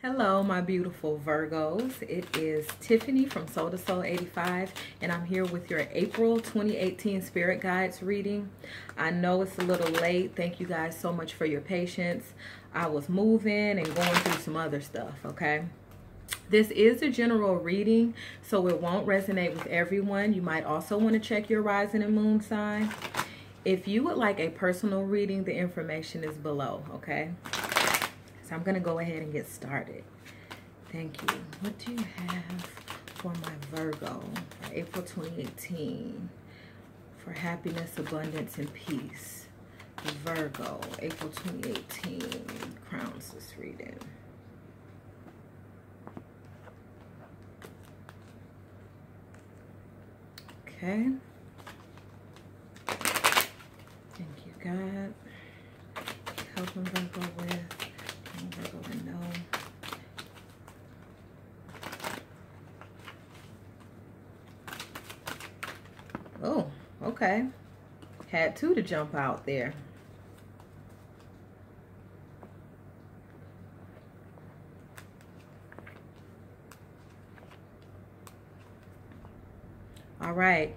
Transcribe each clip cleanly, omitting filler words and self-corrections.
Hello, my beautiful Virgos. It is Tiffany from Soul to Soul 85, and I'm here with your April 2018 Spirit Guides reading. I know it's a little late. Thank you guys so much for your patience. I was moving and going through some other stuff, okay? This is a general reading, so it won't resonate with everyone. You might also want to check your rising and moon sign. If you would like a personal reading, the information is below, okay? So I'm going to go ahead and get started. Thank you. What do you have for my Virgo for April 2018? For happiness, abundance, and peace. Virgo, April 2018. Crowns this reading. Okay. Thank you, God. Helping Virgo with. Virgo to know. Oh, okay. Had two to jump out there. All right.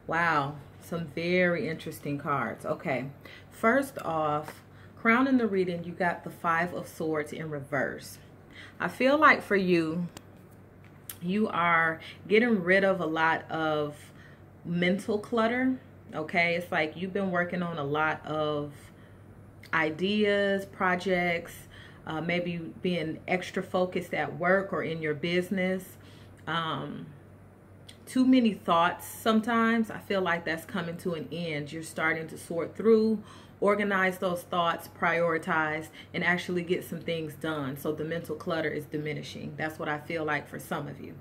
Wow. Some very interesting cards. Okay. First off, crowning the reading, you got the Five of Swords in reverse. I feel like for you, you are getting rid of a lot of mental clutter, okay? It's like you've been working on a lot of ideas, projects, maybe being extra focused at work or in your business. Too many thoughts sometimes. I feel like that's coming to an end. You're starting to sort through, organize those thoughts, prioritize, and actually get some things done. So the mental clutter is diminishing. That's what I feel like for some of you.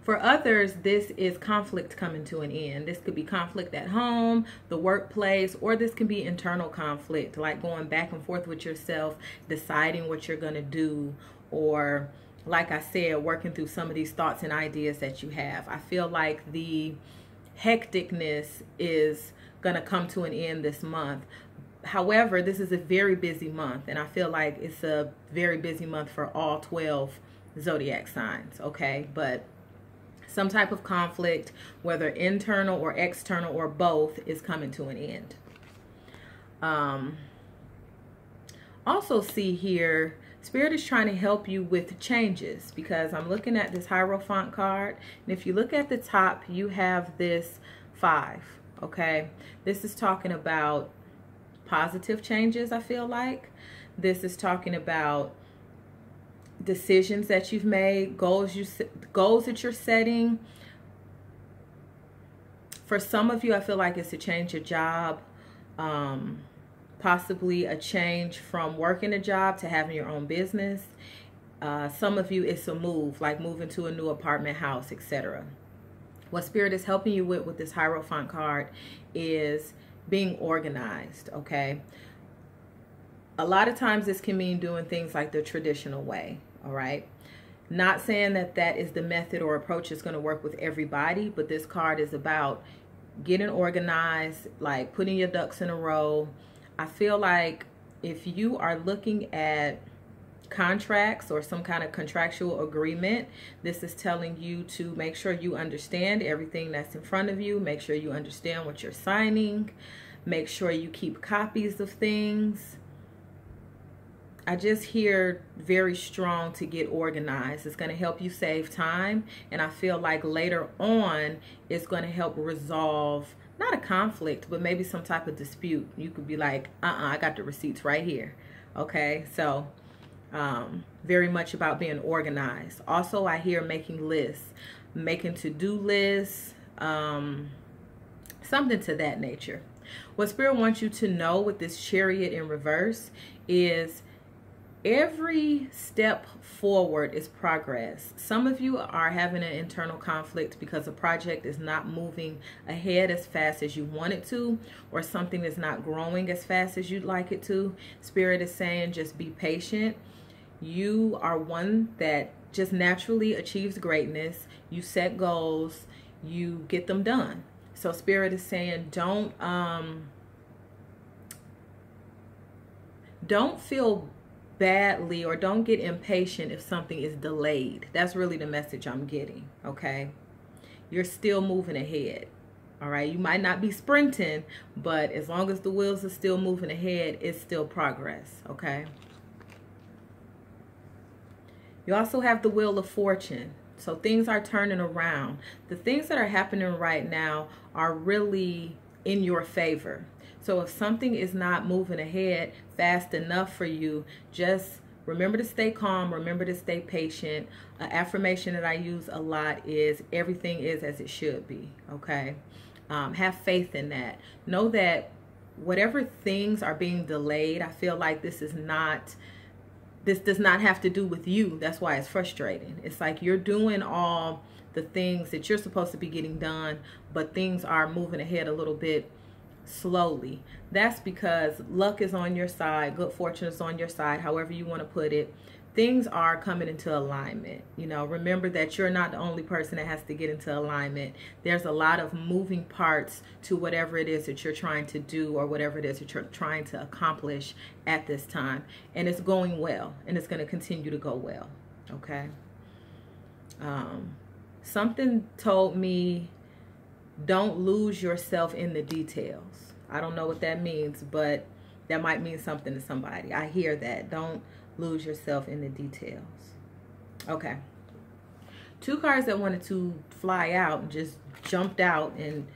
For others, this is conflict coming to an end. This could be conflict at home, the workplace, or this can be internal conflict, like going back and forth with yourself, deciding what you're going to do, or like I said, working through some of these thoughts and ideas that you have. I feel like the hecticness is going to come to an end this month. However, this is a very busy month, and I feel like it's a very busy month for all 12 zodiac signs, okay? But some type of conflict, whether internal or external or both, is coming to an end. Also see here, Spirit is trying to help you with changes, because I'm looking at this Hierophant card, and if you look at the top, you have this 5, okay? This is talking about positive changes, I feel like. This is talking about decisions that you've made, goals that you're setting. For some of you, I feel like it's a change of job, possibly a change from working a job to having your own business. Some of you, it's a move, like moving to a new apartment house, etc. What Spirit is helping you with this Hierophant card is being organized, okay? A lot of times this can mean doing things like the traditional way, all right? Not saying that that is the method or approach that's going to work with everybody, but this card is about getting organized, like putting your ducks in a row. I feel like if you are looking at contracts or some kind of contractual agreement, this is telling you to make sure you understand everything that's in front of you. Make sure you understand what you're signing. Make sure you keep copies of things. I just hear very strong to get organized. It's going to help you save time, and I feel like later on it's going to help resolve not a conflict, but maybe some type of dispute. You could be like, I got the receipts right here. Okay, so very much about being organized. Also, I hear making lists, making to-do lists, something to that nature. What Spirit wants you to know with this Chariot in reverse is every step forward is progress. Some of you are having an internal conflict because a project is not moving ahead as fast as you want it to, or something is not growing as fast as you'd like it to. Spirit is saying just be patient. You are one that just naturally achieves greatness. You set goals, you get them done. So Spirit is saying don't feel badly or don't get impatient if something is delayed. That's really the message I'm getting, okay? You're still moving ahead, all right? You might not be sprinting, but as long as the wheels are still moving ahead, it's still progress, okay? You also have the Wheel of Fortune. So things are turning around. The things that are happening right now are really in your favor. So if something is not moving ahead fast enough for you, just remember to stay calm. Remember to stay patient. An affirmation that I use a lot is everything is as it should be. Okay. Have faith in that. Know that whatever things are being delayed, I feel like this does not have to do with you. That's why it's frustrating. It's like you're doing all the things that you're supposed to be getting done, but things are moving ahead a little bit slowly. That's because luck is on your side, good fortune is on your side, however you want to put it. Things are coming into alignment. You know, remember that you're not the only person that has to get into alignment. There's a lot of moving parts to whatever it is that you're trying to do or whatever it is that you're trying to accomplish at this time. And it's going well, and it's going to continue to go well. Okay. Something told me don't lose yourself in the details. I don't know what that means, but that might mean something to somebody. I hear that. Don't lose yourself in the details. Okay. Two cards that wanted to fly out and just jumped out and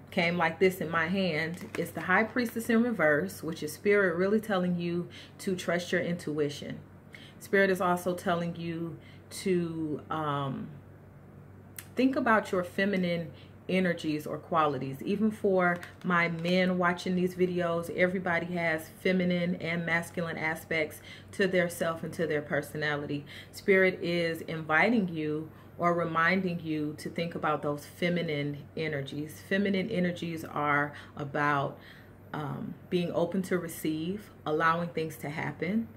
came like this in my hand. It's the High Priestess in reverse, which is Spirit really telling you to trust your intuition. Spirit is also telling you to think about your feminine energies or qualities. Even for my men watching these videos, everybody has feminine and masculine aspects to their self and to their personality. Spirit is inviting you or reminding you to think about those feminine energies. Feminine energies are about being open to receive, allowing things to happen,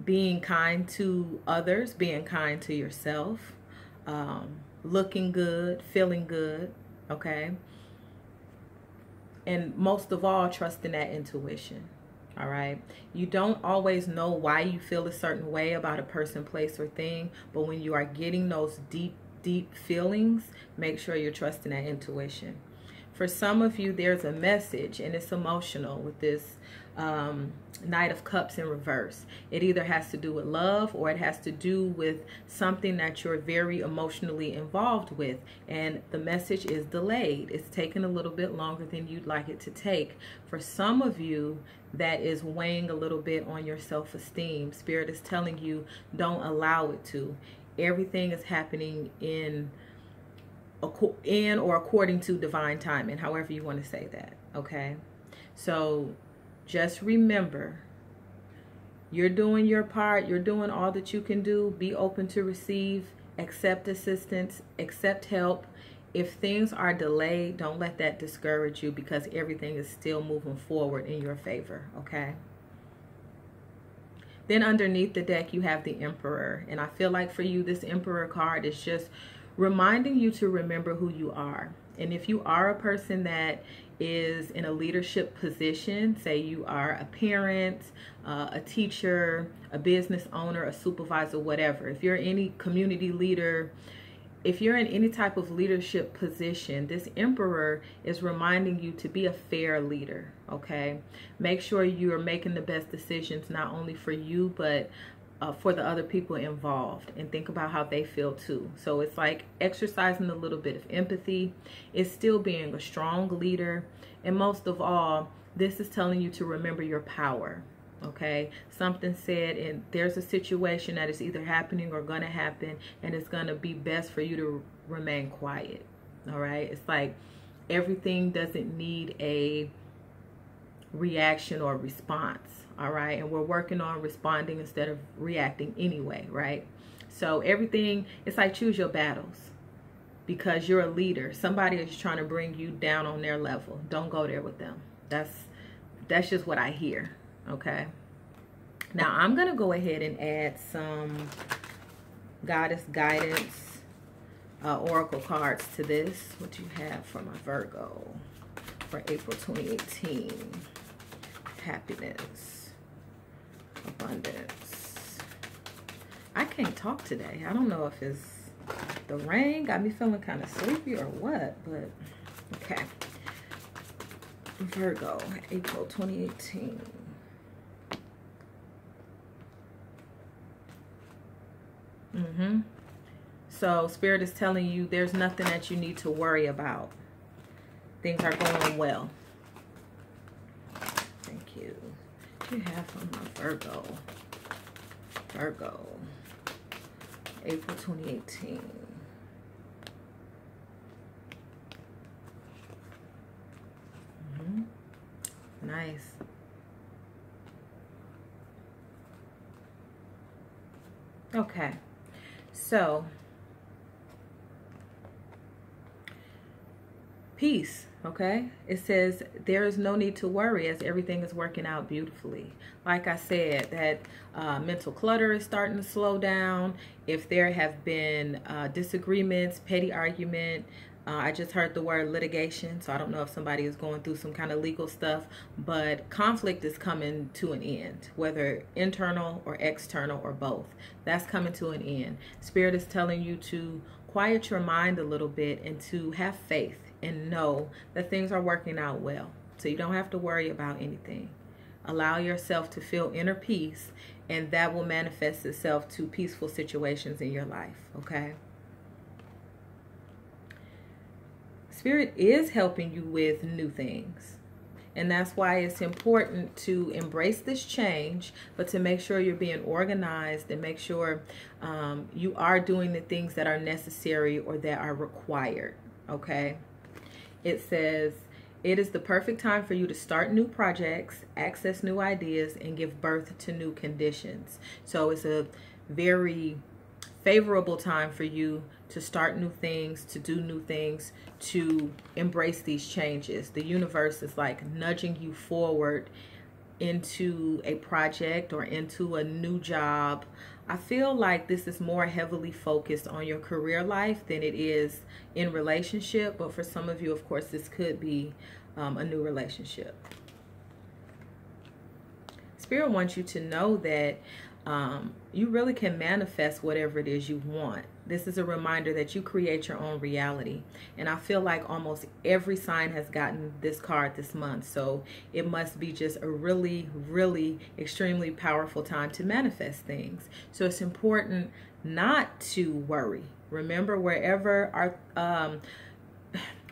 being kind to others, being kind to yourself, looking good, feeling good, okay? And most of all, trusting that intuition, all right? You don't always know why you feel a certain way about a person, place, or thing, but when you are getting those deep, deep feelings, make sure you're trusting that intuition. For some of you, there's a message, and it's emotional with this Knight of Cups in reverse. It either has to do with love or it has to do with something that you're very emotionally involved with, and the message is delayed. It's taken a little bit longer than you'd like it to take. For some of you, that is weighing a little bit on your self-esteem. Spirit is telling you don't allow it to. Everything is happening in or according to divine timing, however you want to say that, okay? So just remember, you're doing your part. You're doing all that you can do. Be open to receive, accept assistance, accept help. If things are delayed, don't let that discourage you, because everything is still moving forward in your favor, okay? Then underneath the deck, you have the Emperor. And I feel like for you, this Emperor card is just reminding you to remember who you are. And if you are a person that is in a leadership position, say you are a parent, a teacher, a business owner, a supervisor, whatever. If you're any community leader, if you're in any type of leadership position, this Emperor is reminding you to be a fair leader, okay? Make sure you are making the best decisions, not only for you, but for the other people involved, and think about how they feel too. So it's like exercising a little bit of empathy. It's still being a strong leader. And most of all, this is telling you to remember your power, okay? Something said, and there's a situation that is either happening or going to happen, and it's going to be best for you to remain quiet, all right? It's like everything doesn't need a reaction or response. All right, and we're working on responding instead of reacting anyway, right? So everything, it's like choose your battles, because you're a leader. Somebody is trying to bring you down on their level. Don't go there with them. That's just what I hear, okay? Now I'm gonna go ahead and add some Goddess Guidance Oracle cards to this. What you have for my Virgo for April 2018. Happiness. Abundance. I can't talk today. I don't know if it's the rain got me feeling kind of sleepy or what, but okay. Virgo, April 2018. So Spirit is telling you there's nothing that you need to worry about. Things are going well. Thank you. What do you have from my Virgo? Virgo, April 2018. Nice. Okay. So, peace, okay? It says there is no need to worry as everything is working out beautifully. Like I said, that mental clutter is starting to slow down. If there have been disagreements, petty argument, I just heard the word litigation, so I don't know if somebody is going through some kind of legal stuff, but conflict is coming to an end, whether internal or external or both. That's coming to an end. Spirit is telling you to quiet your mind a little bit and to have faith and know that things are working out well. So you don't have to worry about anything. Allow yourself to feel inner peace, and that will manifest itself to peaceful situations in your life, okay? Spirit is helping you with new things. And that's why it's important to embrace this change, but to make sure you're being organized and make sure you are doing the things that are necessary or that are required, okay? It says, it is the perfect time for you to start new projects, access new ideas, and give birth to new conditions. So it's a very favorable time for you to start new things, to do new things, to embrace these changes. The universe is like nudging you forward into a project or into a new job. I feel like this is more heavily focused on your career life than it is in relationship, but for some of you, of course, this could be a new relationship. Spirit wants you to know that you really can manifest whatever it is you want. This is a reminder that you create your own reality. And I feel like almost every sign has gotten this card this month. So it must be just a really, really extremely powerful time to manifest things. So it's important not to worry. Remember, wherever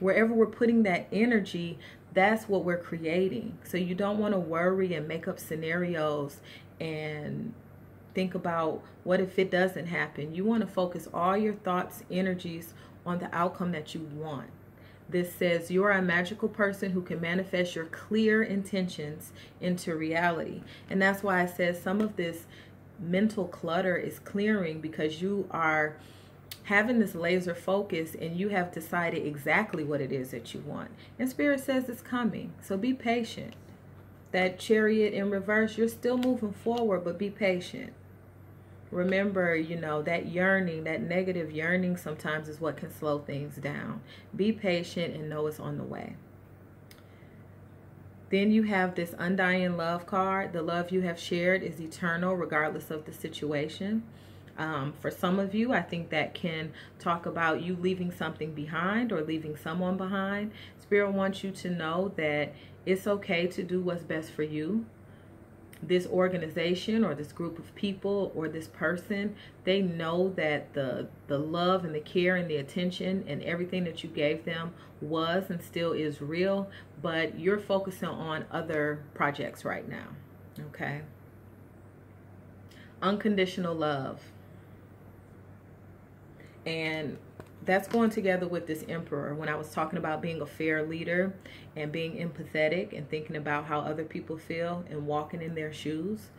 we're putting that energy, that's what we're creating. So you don't want to worry and make up scenarios and think about what if it doesn't happen. You want to focus all your thoughts, energies on the outcome that you want. This says you are a magical person who can manifest your clear intentions into reality. And that's why I said some of this mental clutter is clearing, because you are having this laser focus and you have decided exactly what it is that you want. And Spirit says it's coming. So be patient. That Chariot in reverse, you're still moving forward, but be patient. Remember, you know, that yearning, that negative yearning sometimes is what can slow things down. Be patient and know it's on the way. Then you have this undying love card. The love you have shared is eternal regardless of the situation. For some of you, I think that can talk about you leaving something behind or leaving someone behind. Spirit wants you to know that it's okay to do what's best for you. This organization or this group of people or this person, they know that the love and the care and the attention and everything that you gave them was and still is real, but you're focusing on other projects right now, okay? Unconditional love. And that's going together with this Emperor. When I was talking about being a fair leader and being empathetic and thinking about how other people feel and walking in their shoes,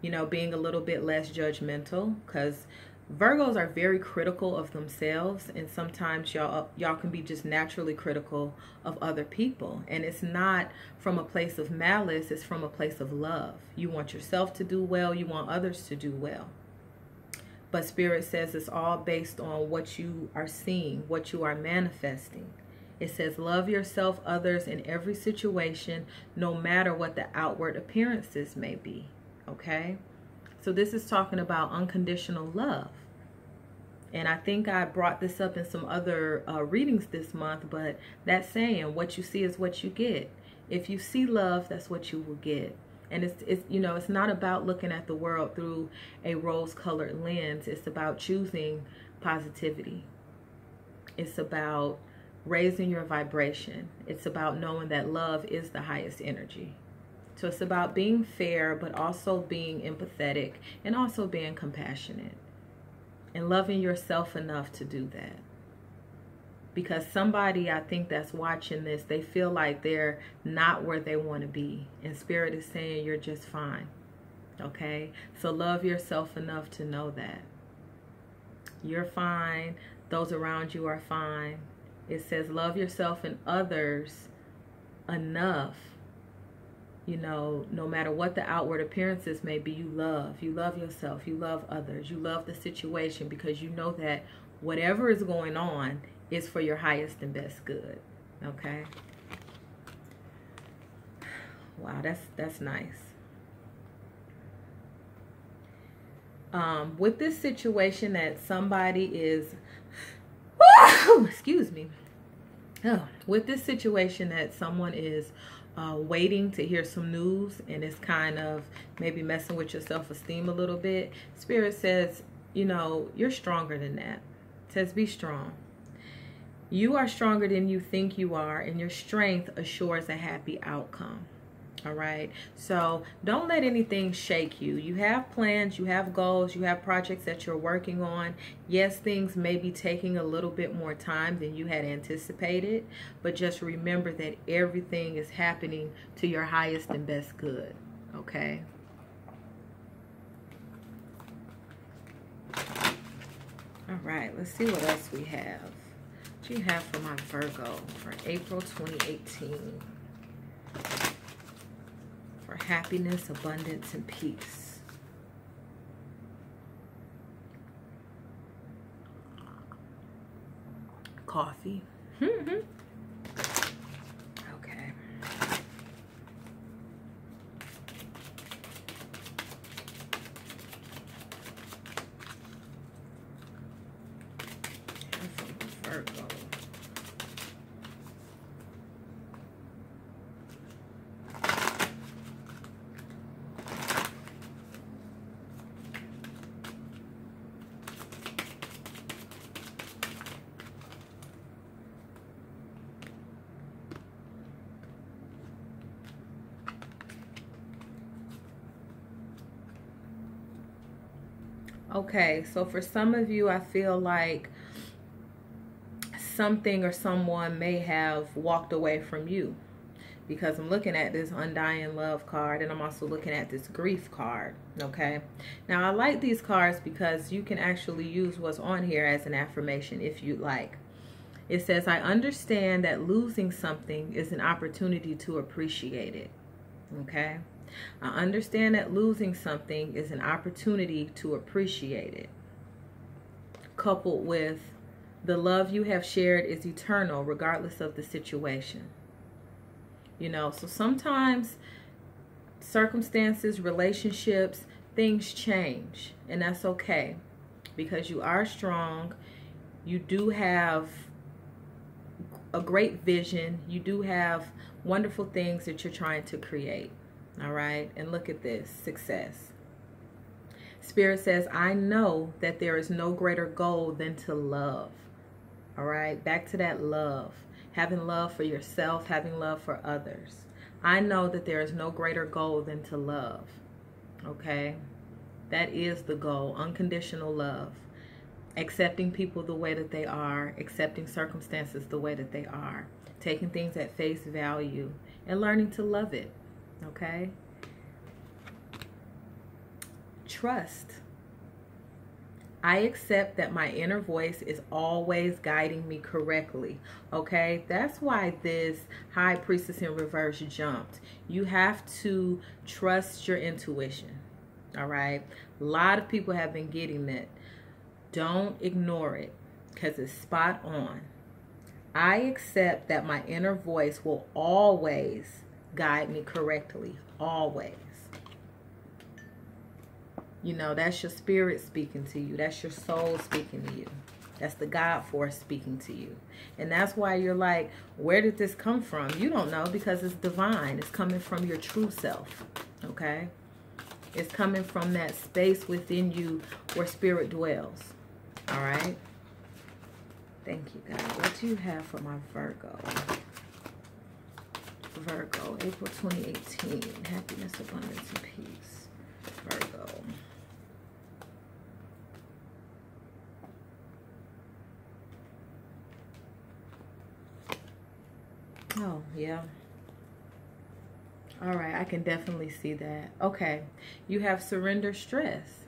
you know, being a little bit less judgmental, because Virgos are very critical of themselves, and sometimes y'all can be just naturally critical of other people. And it's not from a place of malice, it's from a place of love. You want yourself to do well, you want others to do well. But Spirit says it's all based on what you are seeing, what you are manifesting. It says love yourself, others in every situation, no matter what the outward appearances may be. Okay? So this is talking about unconditional love. And I think I brought this up in some other readings this month, but that saying, what you see is what you get. If you see love, that's what you will get. And it's you know, it's not about looking at the world through a rose-colored lens. It's about choosing positivity. It's about raising your vibration. It's about knowing that love is the highest energy. So it's about being fair, but also being empathetic and also being compassionate. And loving yourself enough to do that. Because somebody, I think, that's watching this, they feel like they're not where they want to be. And Spirit is saying you're just fine. Okay? So love yourself enough to know that. You're fine. Those around you are fine. It says love yourself and others enough. You know, no matter what the outward appearances may be, you love yourself, you love others, you love the situation, because you know that whatever is going on is for your highest and best good. Okay? Wow, that's nice. With this situation that somebody is, excuse me. With this situation that someone is waiting to hear some news, and it's kind of maybe messing with your self-esteem a little bit, Spirit says, you know, you're stronger than that. It says be strong. You are stronger than you think you are, and your strength assures a happy outcome. All right? So don't let anything shake you. You have plans, you have goals, you have projects that you're working on. Yes, things may be taking a little bit more time than you had anticipated, but just remember that everything is happening to your highest and best good. Okay? All right, let's see what else we have. What do you have for my Virgo for April 2018? For happiness, abundance, and peace. Coffee. Okay. Virgo. Okay, so for some of you, I feel like something or someone may have walked away from you, because I'm looking at this undying love card, and I'm also looking at this grief card. Okay, now I like these cards because you can actually use what's on here as an affirmation if you like. It says, I understand that losing something is an opportunity to appreciate it. Okay, I understand that losing something is an opportunity to appreciate it. Coupled with the love you have shared is eternal regardless of the situation. You know, so sometimes circumstances, relationships, things change, and that's okay, because you are strong. You do have a great vision. You do have wonderful things that you're trying to create. All right, and look at this, success. Spirit says, I know that there is no greater goal than to love. All right, back to that love. Having love for yourself, having love for others. I know that there is no greater goal than to love. Okay, that is the goal, unconditional love. Accepting people the way that they are, accepting circumstances the way that they are, taking things at face value, and learning to love it. Okay? Trust. I accept that my inner voice is always guiding me correctly. Okay? That's why this High Priestess in reverse jumped. You have to trust your intuition. All right? A lot of people have been getting that. Don't ignore it, because it's spot on. I accept that my inner voice will always guide me correctly. Always. You know, that's your spirit speaking to you. That's your soul speaking to you. That's the God force speaking to you. And that's why you're like, where did this come from? You don't know, because it's divine. It's coming from your true self. Okay? It's coming from that space within you where spirit dwells. All right? Thank you, God. What do you have for my Virgo? Virgo, April 2018. Happiness, abundance, and peace. Virgo. Oh, yeah. All right, I can definitely see that. Okay, you have surrender stress.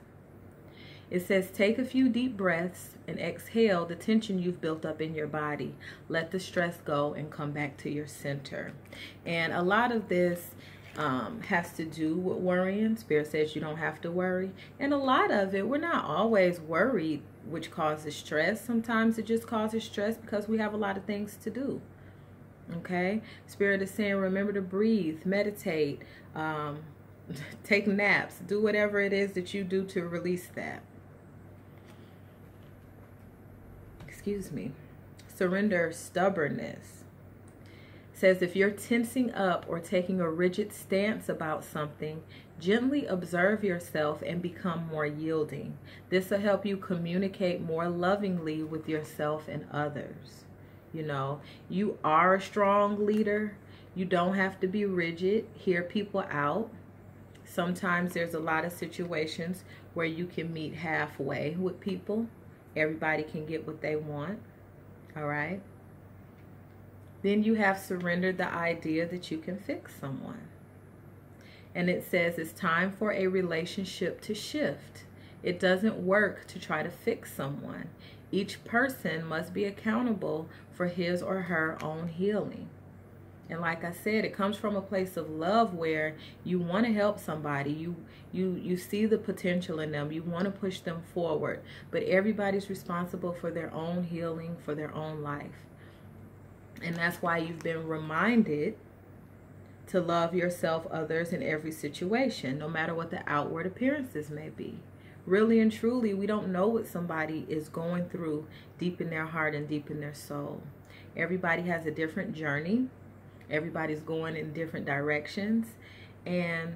It says, take a few deep breaths and exhale the tension you've built up in your body. Let the stress go and come back to your center. And a lot of this has to do with worrying. Spirit says you don't have to worry. And a lot of it, we're not always worried, which causes stress. Sometimes it just causes stress because we have a lot of things to do. Okay? Spirit is saying, remember to breathe, meditate, take naps, do whatever it is that you do to release that. Excuse me. Surrender stubbornness. Says if you're tensing up or taking a rigid stance about something, gently observe yourself and become more yielding. This will help you communicate more lovingly with yourself and others. You know, you are a strong leader. You don't have to be rigid. Hear people out. Sometimes there's a lot of situations where you can meet halfway with people. Everybody can get what they want. All right. Then you have surrendered the idea that you can fix someone. And it says it's time for a relationship to shift. It doesn't work to try to fix someone. Each person must be accountable for his or her own healing. And like I said, it comes from a place of love where you want to help somebody. You see the potential in them. You want to push them forward. But everybody's responsible for their own healing, for their own life. And that's why you've been reminded to love yourself, others, in every situation, no matter what the outward appearances may be. Really and truly, we don't know what somebody is going through deep in their heart and deep in their soul. Everybody has a different journey. Everybody's going in different directions. And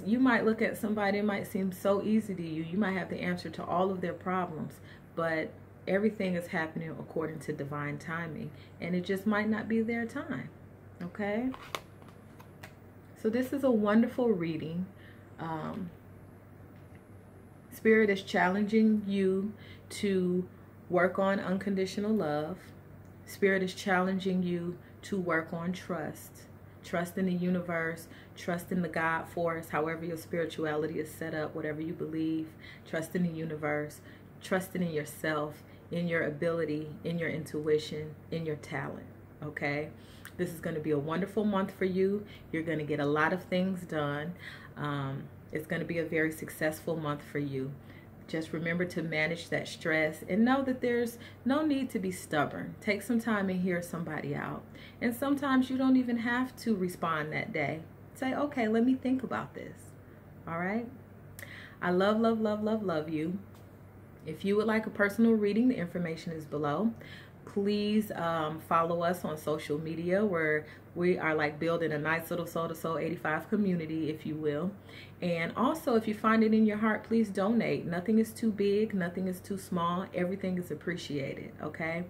you might look at somebody, it might seem so easy to you. You might have the answer to all of their problems. But everything is happening according to divine timing. And it just might not be their time. Okay? So this is a wonderful reading. Spirit is challenging you to work on unconditional love. Spirit is challenging you to work on trust. Trust in the universe. Trust in the God force, however your spirituality is set up, whatever you believe. Trust in the universe. Trusting in yourself, in your ability, in your intuition, in your talent. Okay? This is going to be a wonderful month for you. You're going to get a lot of things done. It's going to be a very successful month for you. Just remember to manage that stress and know that there's no need to be stubborn. Take some time and hear somebody out. And sometimes you don't even have to respond that day. Say, okay, let me think about this. All right? I love, love, love, love, love you. If you would like a personal reading, the information is below. Please follow us on social media, where we are like building a nice little Soul to Soul 85 community, if you will. And also, if you find it in your heart, please donate. Nothing is too big. Nothing is too small. Everything is appreciated. Okay?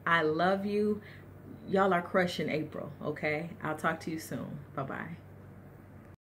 I love you. Y'all are crushing April. Okay? I'll talk to you soon. Bye-bye.